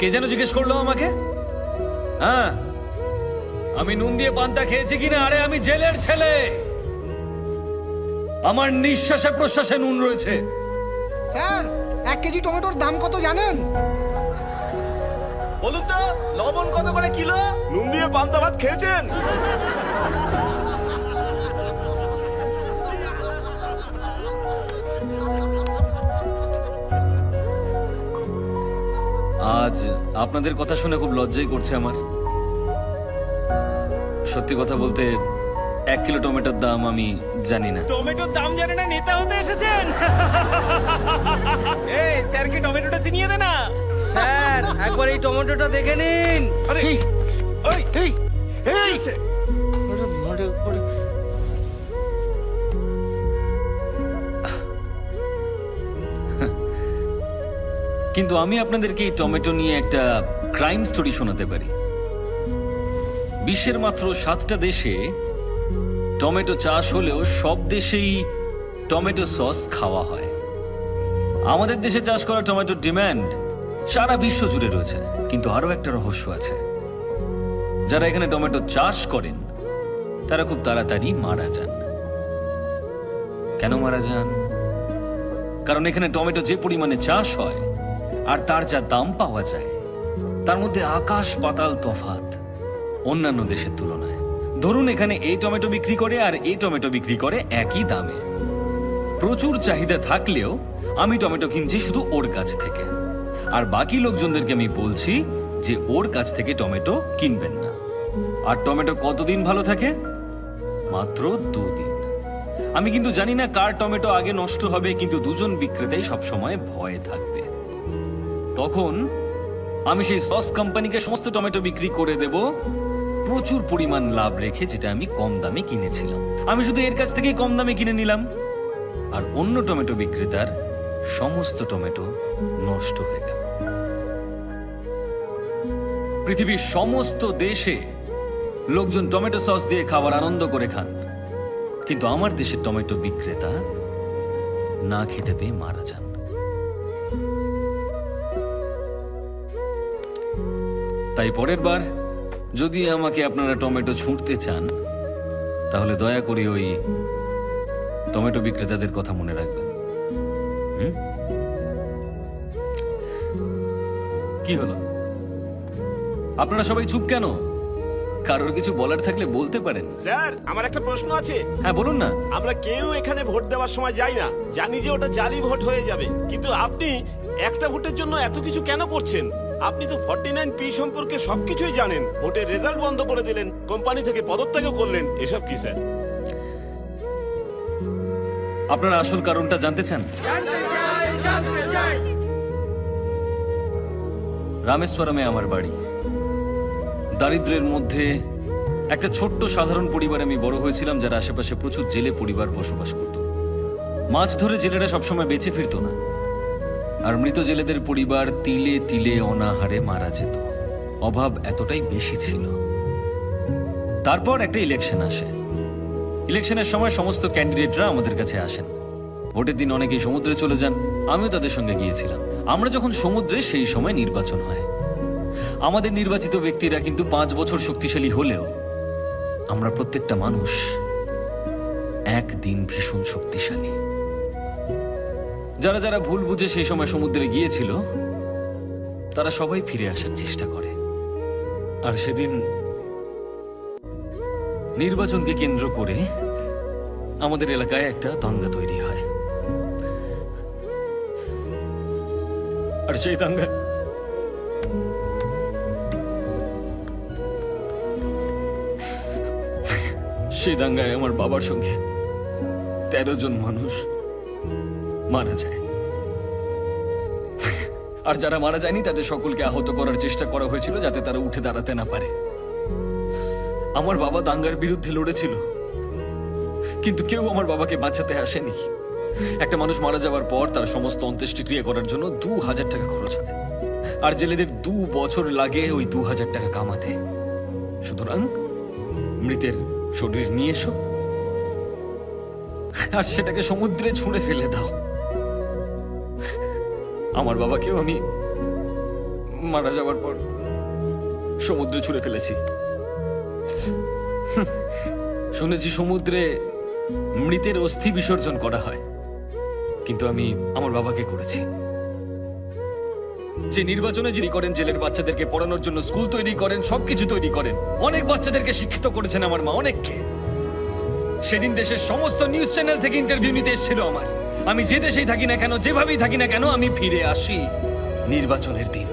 কে যেন জিজ্ঞেস করলো আমাকে? হ্যাঁ, আমি নুন দিয়ে পান্তা খেয়েছি কিনা? আরে আমি জেলের ছেলে, আমার নিঃশ্বাসে প্রশ্বাসে নুন রয়েছে। স্যার 1 কেজি টমেটোর দাম কত জানেন? বলুন তো, লবণ কত করে কিলো? নুন দিয়ে পান্তা ভাত খেয়েছেন? আজ আপনাদের কথা শুনে খুব লজ্জাই করছে আমার। সত্যি কথা বলতে 1 কিলো টমেটোর দাম আমি জানি না। টমেটোর দাম জানে না, নেতা হতে এসেছেন? এই স্যারকে টমেটোটা চিনিয়ে দে না। স্যার একবার এই টমেটোটা দেখে নিন। আরে এই এই এই কিন্তু আমি আপনাদেরকে এই টমেটো নিয়ে একটা ক্রাইম স্টোরি শোনাতে পারি। বিশ্বের মাত্র 7টা দেশে টমেটো চাষ হলেও সব দেশেই টমেটো সস খাওয়া হয়। আমাদের দেশে চাষ করা টমেটোর ডিমান্ড সারা বিশ্ব জুড়ে রয়েছে। কিন্তু আরো একটা রহস্য আছে, যারা এখানে টমেটো চাষ করেন তারা খুব তাড়াতাড়ি মারা যান। কেন মারা যান? কারণ এখানে টমেটো যে পরিমাণে চাষ হয় আর তার যা দাম পাওয়া যায়, তার মধ্যে আকাশ পাতাল তফাৎ অন্যান্য দেশের তুলনায়। ধরুন এখানে এই টমেটো বিক্রি করে আর এই টমেটো বিক্রি করে একই দামে। প্রচুর চাহিদা থাকলেও আমি টমেটো কিনছি শুধু ওর কাছ থেকে, আর বাকি লোকজনদেরকে আমি বলছি যে ওর কাছ থেকে টমেটো কিনবেন না। আর টমেটো কতদিন ভালো থাকে? মাত্র 2 দিন। আমি কিন্তু জানি না কার টমেটো আগে নষ্ট হবে, কিন্তু দুজন বিক্রেতাই সবসময় ভয়ে থাকবে। তখন আমি সেই সস কোম্পানিকে সমস্ত টমেটো বিক্রি করে দেব প্রচুর পরিমাণ লাভ রেখে, যেটা আমি কম দামে কিনেছিলাম। আমি শুধু এর কাছ থেকেই কম দামে কিনে নিলাম, আর অন্য টমেটো বিক্রেতার সমস্ত টমেটো নষ্ট হয়ে গেল। পৃথিবীর সমস্ত দেশে লোকজন টমেটো সস দিয়ে খাবার আনন্দ করে খান, কিন্তু আমার দেশের টমেটো বিক্রেতা না খেতে পেয়ে মারা যান। তাই পরের বার যদি আমাকে আপনারা টমেটো ছুঁড়তে চান, তাহলে দয়া করে ওই টমেটো বিক্রেতাদের কথা মনে রাখবেন। কি হলো? আপনারা সবাই চুপ কেন? কারোর কিছু বলার থাকলে বলতে পারেন। স্যার, আমার একটা প্রশ্ন আছে। হ্যাঁ বলুন না। আমরা কেউ এখানে ভোট দেওয়ার সময় যাই না, জানি যে ওটা জালি ভোট হয়ে যাবে, কিন্তু আপনি একটা ভোটের জন্য এত কিছু কেন করছেন? আপনি তো 49P সম্পর্কে সবকিছুই জানেন। ভোটের রেজাল্ট বন্ধ করে দিলেন, কোম্পানি থেকে পদত্যাগও করলেন। এসব কি স্যার? আপনারা আসল কারণটা জানতে চান? রামেশ্বরমে আমার বাড়ি। দারিদ্র্যের মধ্যে একটা ছোট্ট সাধারণ পরিবারে আমি বড় হয়েছিলাম, যার আশেপাশে প্রচুর জেলে পরিবার বসবাস করত। মাছ ধরে জেলেরা সবসময় বেঁচে ফিরত না, আর মৃত জেলেদের পরিবার তিলে তিলে অনাহারে মারা যেত। অভাব এতটাই বেশি ছিল। তারপর একটা ইলেকশন আসে। ইলেকশনের সময় সমস্ত ক্যান্ডিডেটরা আমাদের কাছে আসেন। ভোটের দিন অনেকেই সমুদ্রে চলে যান, আমিও তাদের সঙ্গে গিয়েছিলাম। আমরা যখন সমুদ্রে, সেই সময় নির্বাচন হয়। আমাদের নির্বাচিত ব্যক্তিরা কিন্তু 5 বছর শক্তিশালী হলেও আমরা প্রত্যেকটা মানুষ একদিন ভীষণ শক্তিশালী। যারা যারা ভুল বুঝে সেই সময় সমুদ্রে গিয়েছিল, তারা সবাই ফিরে আসার চেষ্টা করে। আর সেদিন নির্বাচনকে কেন্দ্র করে আমাদের এলাকায় একটা দাঙ্গা তৈরি হয়। আর সেই দাঙ্গায় আমার বাবার সঙ্গে 13 জন মানুষ মারা যায়। আর যারা মারা যায়নি তাদের সকলকে আহত করার চেষ্টা করা হয়েছিল, যাতে তারা উঠে দাঁড়াতে না পারে। আমার বাবা দাঙ্গার বিরুদ্ধে লড়েছিল, কিন্তু কেউ আমার বাবাকে বাঁচাতে আসেনি। একটা মানুষ মারা যাওয়ার পর তার সমস্ত অন্ত্যেষ্টিক্রিয়া করার জন্য 2000 টাকা খরচ হয়, আর জেলেদের 2 বছর লাগে ওই 2000 টাকা কামাতে। সুতরাং মৃতের শরীর নিয়ে এসো আর সেটাকে সমুদ্রে ছুঁড়ে ফেলে দাও। আমার বাবাকেও আমি মারা যাওয়ার পর সমুদ্রে ছুঁড়ে ফেলেছি। শুনেছি সমুদ্রে মৃতের অস্থি বিসর্জন করা হয়, কিন্তু আমি আমার বাবাকে করেছি। যে নির্বাচনে যিনি করেন, জেলের বাচ্চাদেরকে পড়ানোর জন্য স্কুল তৈরি করেন, সবকিছু তৈরি করেন, অনেক বাচ্চাদেরকে শিক্ষিত করেছেন আমার মা, অনেককে। সেদিন দেশের সমস্ত নিউজ চ্যানেল থেকে ইন্টারভিউ নিতে এসেছিল আমার। আমি যে দেশেই থাকি না কেন, যেভাবেই থাকি না কেন, আমি ফিরে আসি নির্বাচনের দিন।